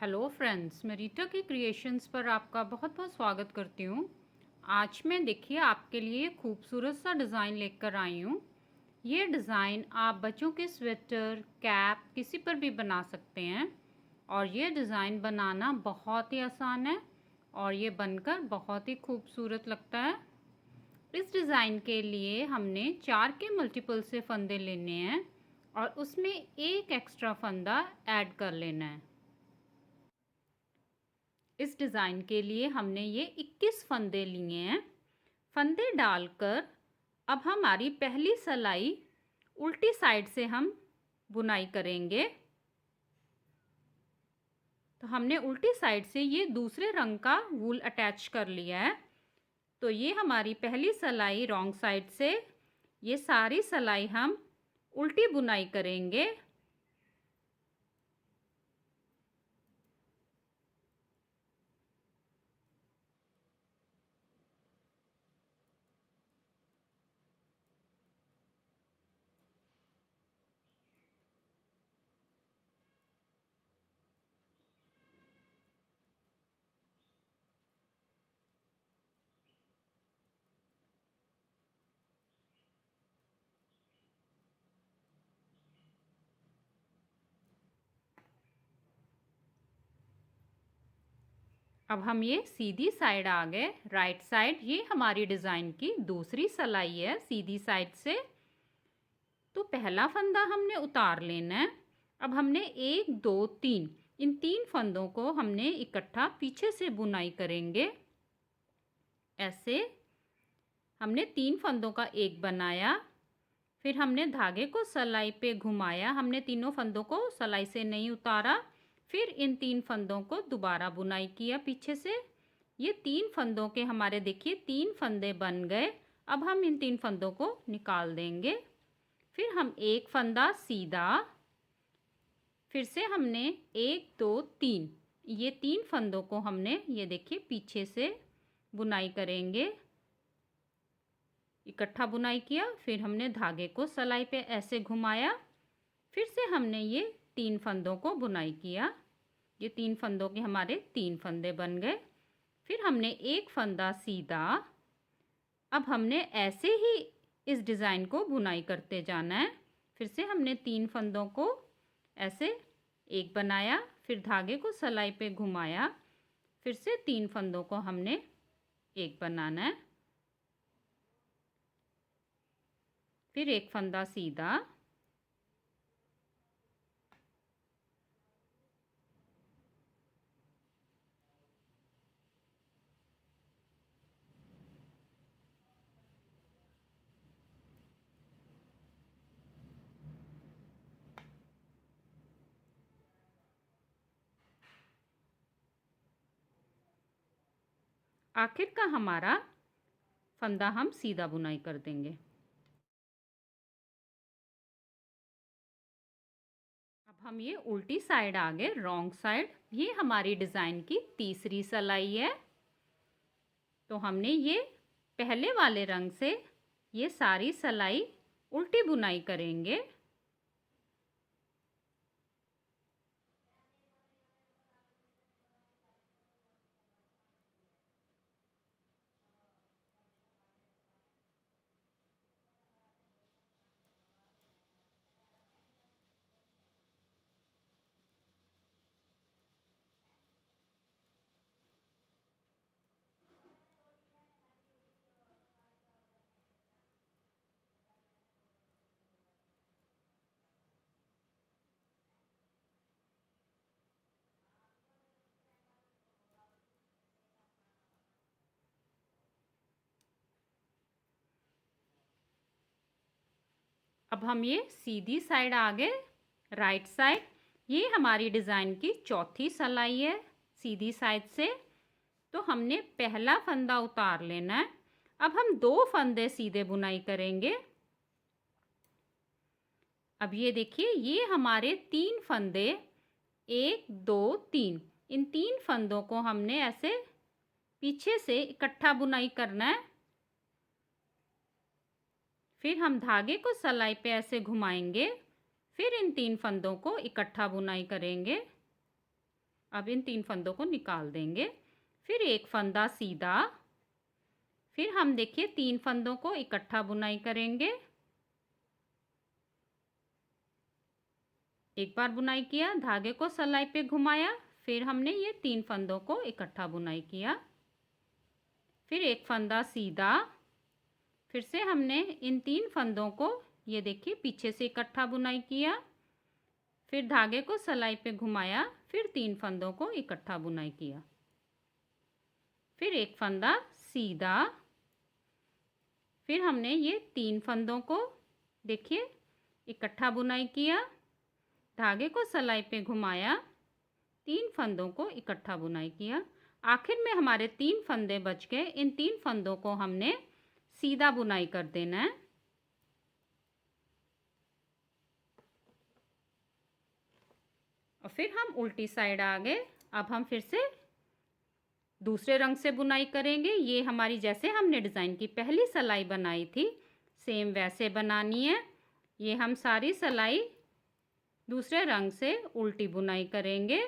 Hello friends, मैं रीटा की creations पर आपका बहुत बहुत स्वागत करती हूँ। आज मैं देखिए आपके लिए खूबसूरत सा डिज़ाइन लेकर आई हूँ। ये डिज़ाइन आप बच्चों के स्वेटर, कैप किसी पर भी बना सकते हैं और ये डिज़ाइन बनाना बहुत ही आसान है और ये बनकर बहुत ही खूबसूरत लगता है। इस डिज़ाइन के लिए हमने 4 के मल्टीपल से फंदे लेने हैं और उसमें एक एक्स्ट्रा फंदा ऐड कर लेना है। इस डिज़ाइन के लिए हमने ये 21 फंदे लिए हैं। फंदे डालकर अब हमारी पहली सिलाई उल्टी साइड से हम बुनाई करेंगे। तो हमने उल्टी साइड से ये दूसरे रंग का वूल अटैच कर लिया है। तो ये हमारी पहली सिलाई रॉन्ग साइड से, ये सारी सिलाई हम उल्टी बुनाई करेंगे। अब हम ये सीधी साइड आ गए, राइट साइड। ये हमारी डिज़ाइन की दूसरी सिलाई है सीधी साइड से। तो पहला फंदा हमने उतार लेना है। अब हमने 1 2 3 इन 3 फंदों को हमने इकट्ठा पीछे से बुनाई करेंगे। ऐसे हमने 3 फंदों का एक बनाया, फिर हमने धागे को सिलाई पे घुमाया। हमने तीनों फंदों को सिलाई से नहीं उतारा। फिर इन 3 फंदों को दोबारा बुनाई किया पीछे से। ये 3 फंदों के हमारे देखिए 3 फंदे बन गए। अब हम इन 3 फंदों को निकाल देंगे। फिर हम एक फंदा सीधा, फिर से हमने 1 2 3 ये 3 फंदों को हमने ये देखिए पीछे से बुनाई करेंगे। इकट्ठा बुनाई किया, फिर हमने धागे को सिलाई पे ऐसे घुमाया। फिर से हमने ये 3 फंदों को बुनाई किया। ये 3 फंदों के हमारे 3 फंदे बन गए। फिर हमने एक फंदा सीधा। अब हमने ऐसे ही इस डिज़ाइन को बुनाई करते जाना है। फिर से हमने 3 फंदों को ऐसे एक बनाया, फिर धागे को सिलाई पे घुमाया। फिर से 3 फंदों को हमने एक बनाना है, फिर एक फंदा सीधा। आखिर का हमारा फंदा हम सीधा बुनाई कर देंगे। अब हम ये उल्टी साइड आ गए, रॉन्ग साइड। ये हमारी डिज़ाइन की तीसरी सिलाई है। तो हमने ये पहले वाले रंग से ये सारी सिलाई उल्टी बुनाई करेंगे। अब हम ये सीधी साइड आ गए, राइट साइड। ये हमारी डिज़ाइन की चौथी सिलाई है सीधी साइड से। तो हमने पहला फंदा उतार लेना है। अब हम 2 फंदे सीधे बुनाई करेंगे। अब ये देखिए ये हमारे 3 फंदे, 1 2 3 इन 3 फंदों को हमने ऐसे पीछे से इकट्ठा बुनाई करना है। फिर हम धागे को सिलाई पे ऐसे घुमाएंगे, फिर इन 3 फंदों को इकट्ठा बुनाई करेंगे। अब इन 3 फंदों को निकाल देंगे। फिर एक फंदा सीधा, फिर हम देखिए 3 फंदों को इकट्ठा बुनाई करेंगे। एक बार बुनाई किया, धागे को सलाई पे घुमाया, फिर हमने ये 3 फंदों को इकट्ठा बुनाई किया। फिर एक फंदा सीधा, फिर से हमने इन 3 फंदों को ये देखिए पीछे से इकट्ठा बुनाई किया, फिर धागे को सलाई पे घुमाया, फिर 3 फंदों को इकट्ठा बुनाई किया। फिर एक फंदा सीधा, फिर हमने ये 3 फंदों को देखिए इकट्ठा बुनाई किया, धागे को सलाई पे घुमाया, 3 फंदों को इकट्ठा बुनाई किया। आखिर में हमारे 3 फंदे बच गए। इन 3 फंदों को हमने सीधा बुनाई कर देना है। और फिर हम उल्टी साइड आ गए। अब हम फिर से दूसरे रंग से बुनाई करेंगे। ये हमारी जैसे हमने डिज़ाइन की पहली सिलाई बनाई थी सेम वैसे बनानी है। ये हम सारी सिलाई दूसरे रंग से उल्टी बुनाई करेंगे।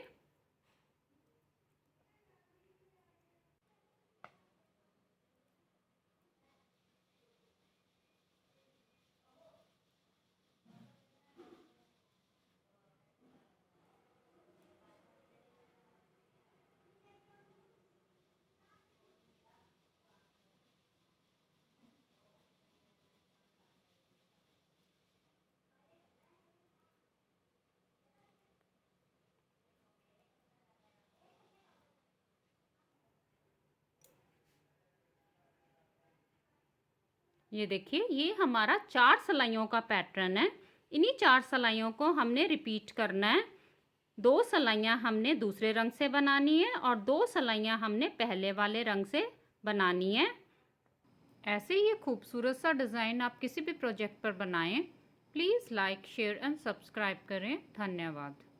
ये देखिए ये हमारा 4 सिलाइयों का पैटर्न है। इन्हीं 4 सिलाइयों को हमने रिपीट करना है। 2 सिलाइयाँ हमने दूसरे रंग से बनानी है और 2 सिलाइयाँ हमने पहले वाले रंग से बनानी है। ऐसे ही खूबसूरत सा डिज़ाइन आप किसी भी प्रोजेक्ट पर बनाएं। Please like, share and subscribe करें। धन्यवाद।